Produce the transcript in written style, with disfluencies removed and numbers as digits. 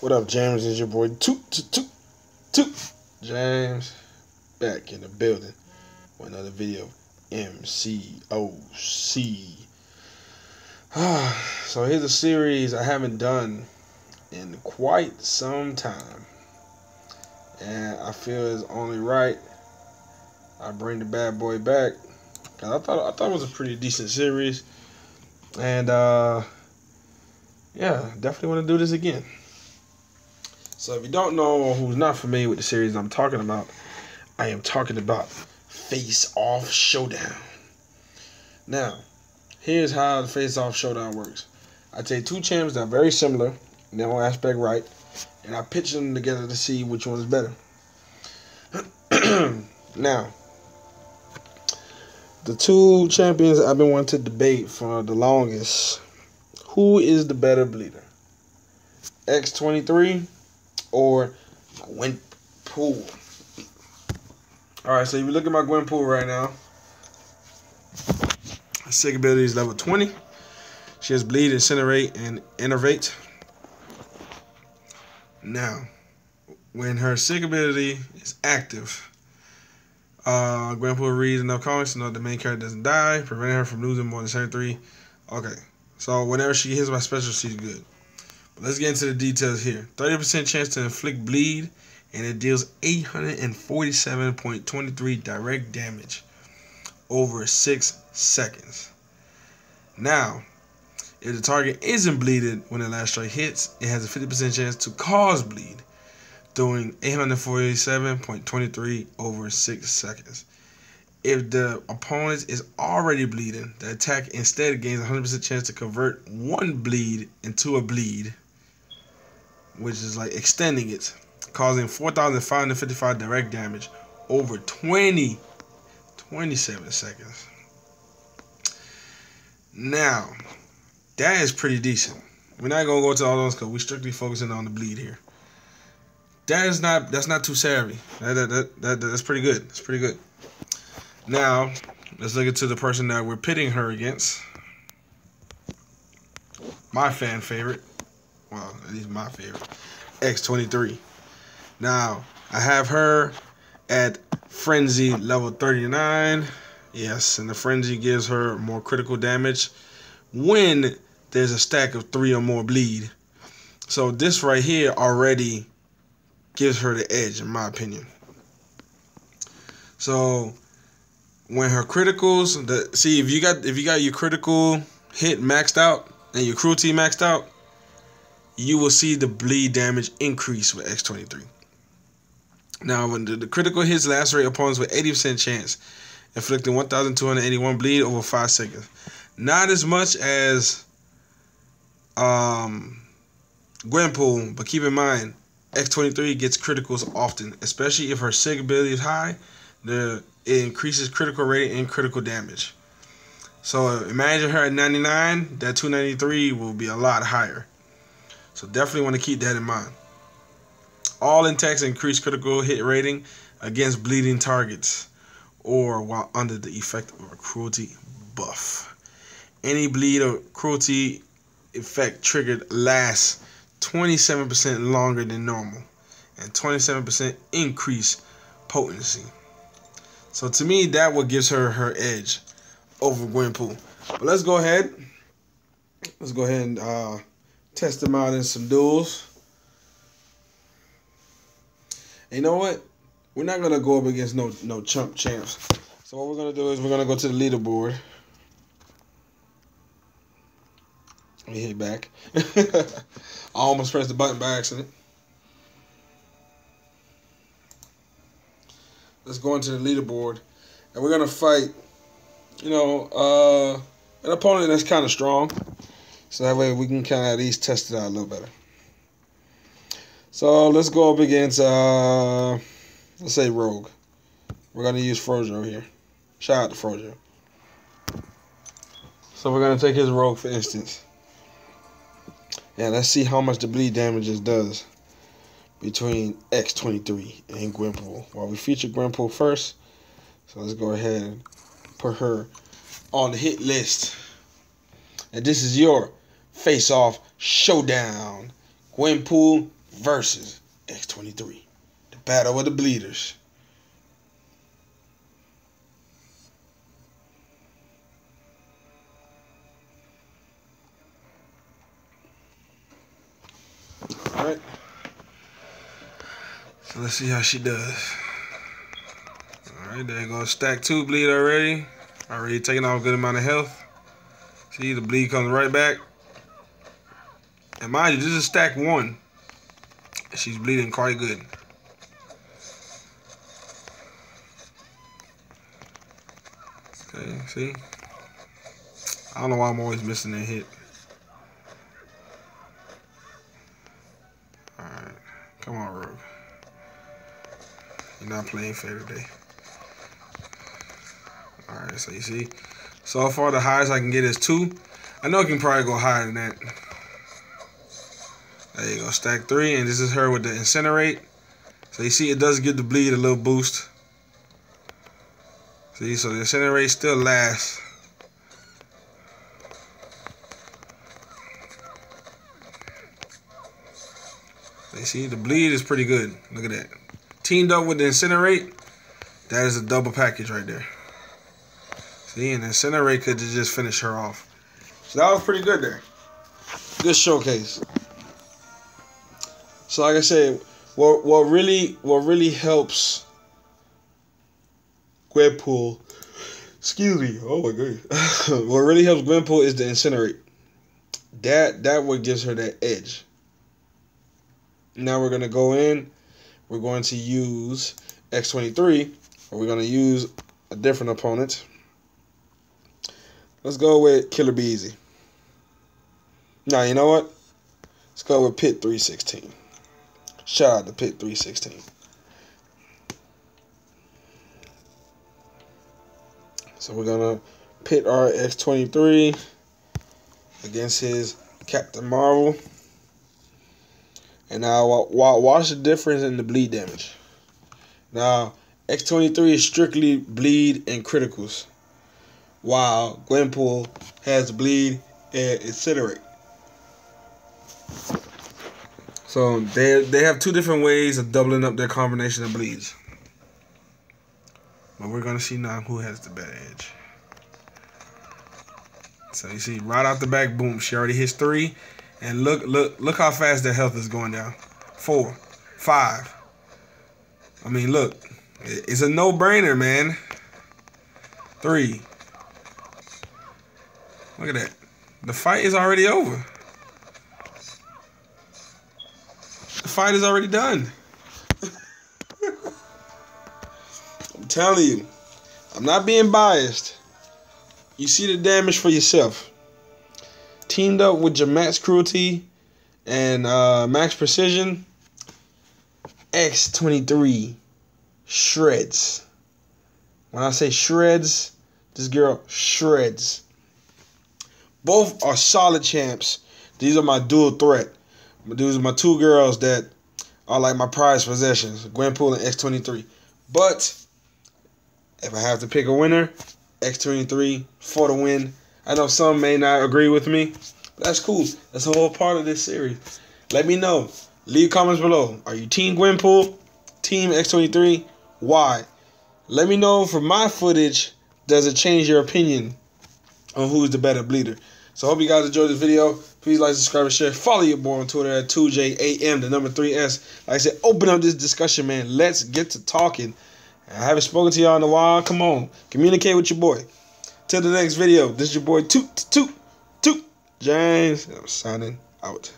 What up, James? It's your boy Toot James, back in the building with another video. MCOC. So here's a series I haven't done in quite some time, and I feel it's only right I bring the bad boy back, cause I thought it was a pretty decent series, and yeah, definitely want to do this again. So if you don't know, or who's not familiar with the series I'm talking about, I am talking about Face-Off Showdown. Now, here's how the Face-Off Showdown works. I take two champs that are very similar in their own aspect, right, and I pitch them together to see which one is better. Now, the two champions I've been wanting to debate for the longest, who is the better bleeder? X23 or Gwenpool? Alright, so if you look at my Gwenpool right now, her sick ability is level 20. She has bleed, incinerate, and innervate. Now, when her sick ability is active, Gwenpool reads enough comics to know the main character doesn't die, preventing her from losing more than 73. Okay, so whenever she hits my special, she's good. But let's get into the details here. 30% chance to inflict bleed, and it deals 847.23 direct damage over 6 seconds. Now, if the target isn't bleeded when the last strike hits, it has a 50% chance to cause bleed, doing 847.23 over 6 seconds. If the opponent is already bleeding, the attack instead gains 100% chance to convert one bleed into a bleed, which is like extending it, causing 4,555 direct damage over 27 seconds. Now, that is pretty decent. We're not gonna go into all those because we're strictly focusing on the bleed here. That's not too savvy. That's pretty good. It's pretty good. Now, let's look into the person that we're pitting her against. My fan favorite. Well, at least my favorite. X23. Now, I have her at Frenzy level 39. Yes, and the Frenzy gives her more critical damage when there's a stack of 3 or more bleed. So this right here already gives her the edge, in my opinion. So when her criticals, see if you got your critical hit maxed out and your cruelty maxed out, you will see the bleed damage increase with X23. Now, when the critical hits lacerate opponents with 80% chance, inflicting 1,281 bleed over 5 seconds. Not as much as Gwenpool, but keep in mind, X23 gets criticals often, especially if her sig ability is high. It increases critical rate and critical damage. So imagine her at 99, that 293 will be a lot higher. So definitely want to keep that in mind. All attacks increase critical hit rating against bleeding targets or while under the effect of a cruelty buff. Any bleed or cruelty effect triggered lasts 27% longer than normal and 27% increase potency. So to me, that what gives her her edge over Gwenpool. But let's go ahead and test them out in some duels. And you know what? We're not gonna go up against no chump champs. So what we're gonna do is we're gonna go to the leaderboard. Let me hit back. I almost pressed the button by accident. Let's go into the leaderboard, and we're gonna fight, you know, an opponent that's kind of strong, so that way we can kind of at least test it out a little better. So let's go up against, let's say Rogue. We're gonna use Frojo here. Shout out to Frojo. So we're gonna take his Rogue for instance. Yeah, let's see how much the bleed damages does between X23 and Gwenpool. Well, we featured Gwenpool first, so let's go ahead and put her on the hit list. And this is your Face-Off Showdown. Gwenpool versus X23. The battle of the bleeders. Alright. So let's see how she does. Alright, there goes stack 2 bleed already. Already taking off a good amount of health. See, the bleed comes right back. And mind you, this is stack 1. She's bleeding quite good. Okay, see? I don't know why I'm always missing that hit. Alright, come on, Rogue. You're not playing fair today. Alright, so you see, so far the highest I can get is 2. I know it can probably go higher than that. There you go, stack 3, and this is her with the incinerate. So you see, it does give the bleed a little boost. See, so the incinerate still lasts. So you see, the bleed is pretty good. Look at that. Teamed up with the incinerate, that is a double package right there. See, and the incinerate could just finish her off. So that was pretty good there. Good showcase. So like I said, what really helps Gwenpool, excuse me, oh my goodness. What really helps Gwenpool is the incinerate. That what gives her that edge. Now we're gonna go in. We're going to use X23, or we're gonna use a different opponent. Let's go with Killer Be Easy. Now, you know what? Let's go with Pit 316. Shout out to Pit 316. So we're going to pit our X23 against his Captain Marvel. And now, watch the difference in the bleed damage. Now, X23 is strictly bleed and criticals, while Gwenpool has bleed and incinerate. So they have 2 different ways of doubling up their combination of bleeds. But we're gonna see now who has the better edge. So you see, right out the back, boom, she already hits 3, and look how fast their health is going down. 4, 5. I mean, look, it's a no-brainer, man. 3. Look at that. The fight is already over. The fight is already done. I'm telling you, I'm not being biased. You see the damage for yourself. Teamed up with your Max Cruelty and Max Precision, X23 shreds. When I say shreds, this girl shreds. Both are solid champs. These are my dual threat. These are my 2 girls that are like my prized possessions, Gwenpool and X23. But if I have to pick a winner, X23 for the win. I know some may not agree with me, but that's cool. That's a whole part of this series. Let me know. Leave comments below. Are you Team Gwenpool? Team X23? Why? Let me know from my footage, does it change your opinion on who's the better bleeder? So I hope you guys enjoyed this video. Please like, subscribe, and share. Follow your boy on Twitter at 2JAM, the number 3S. Like I said, open up this discussion, man. Let's get to talking. I haven't spoken to y'all in a while. Come on. Communicate with your boy. Till the next video, this is your boy James. I'm signing out.